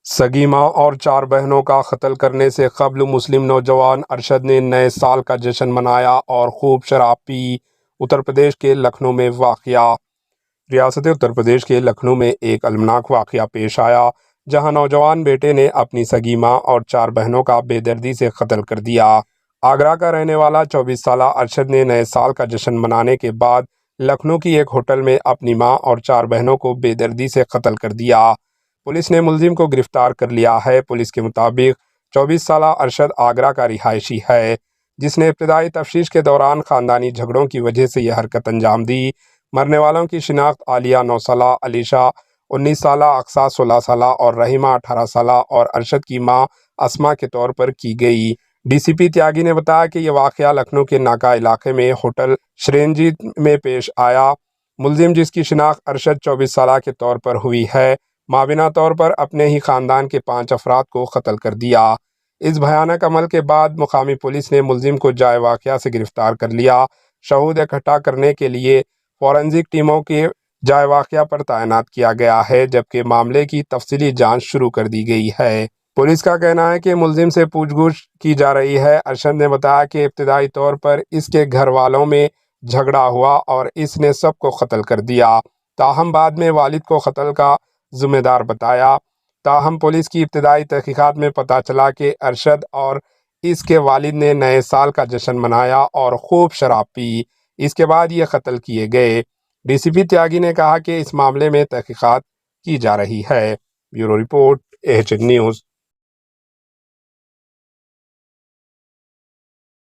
سگی ماں اور 4 بہنوں کا قتل کرنے سے قبل مسلم نوجوان ارشد نے نئے سال کا جشن منایا اور خوب شراب پی۔ اتر پردیش کے لکھنؤ میں واقعہ۔ ریاست اتر پردیش کے لکھنؤ میں ایک المناک واقعہ پیش آیا جہاں نوجوان بیٹے نے اپنی سگی ماں اور 4 بہنوں کا بے دردی سے قتل کر دیا۔ آگرہ کا رہنے والا 24 سالہ ارشد نے نئے سال کا جشن منانے کے بعد لکھنؤ کی ایک ہوٹل میں اپنی ماں اور 4 بہنوں کو بے دردی سے قتل کر دیا۔ پولیس نے ملزم کو گرفتار کر لیا ہے۔ پولیس کے مطابق 24 سالہ ارشد آگرہ کا رہائشی ہے جس نے ابتدائی تفتیش کے دوران خاندانی جھگڑوں کی وجہ سے یہ حرکت انجام دی۔ مرنے والوں کی شناخت عالیہ 9 سالہ، علیشہ 19 سالہ، اقصیٰ 16 سالہ اور رحیمہ 18 سالہ اور ارشد کی ماں اسما کے طور پر کی گئی۔ ڈی سی پی تیاگی نے بتایا کہ یہ واقعہ لکھنؤ کے ناکا علاقے میں ہوٹل شرنجیت میں پیش آیا۔ ملزم جس کی شناخت ارشد 24 سالہ کے طور پر ہوئی ہے، مابینہ طور پر اپنے ہی خاندان کے 5 افراد کو قتل کر دیا۔ اس بھیانک عمل کے بعد مقامی پولیس نے ملزم کو جائے واقعہ سے گرفتار کر لیا۔ شہود اکٹھا کرنے کے لیے فورینزک ٹیموں کے جائے واقعہ پر تعینات کیا گیا ہے جبکہ معاملے کی تفصیلی جانچ شروع کر دی گئی ہے۔ پولیس کا کہنا ہے کہ ملزم سے پوچھ گچھ کی جا رہی ہے۔ ارشد نے بتایا کہ ابتدائی طور پر اس کے گھر والوں میں جھگڑا ہوا اور اس نے سب کو قتل کر دیا، تاہم بعد میں والد کو قتل کا ذمہ دار بتایا۔ تاہم پولیس کی ابتدائی تحقیقات میں پتہ چلا کہ ارشد اور اس کے والد نے نئے سال کا جشن منایا اور خوب شراب پی۔ اس کے بعد یہ قتل کیے گئے۔ ڈی سی پی تیاگی نے کہا کہ اس معاملے میں تحقیقات کی جا رہی ہے۔ Bureau report, AHN news.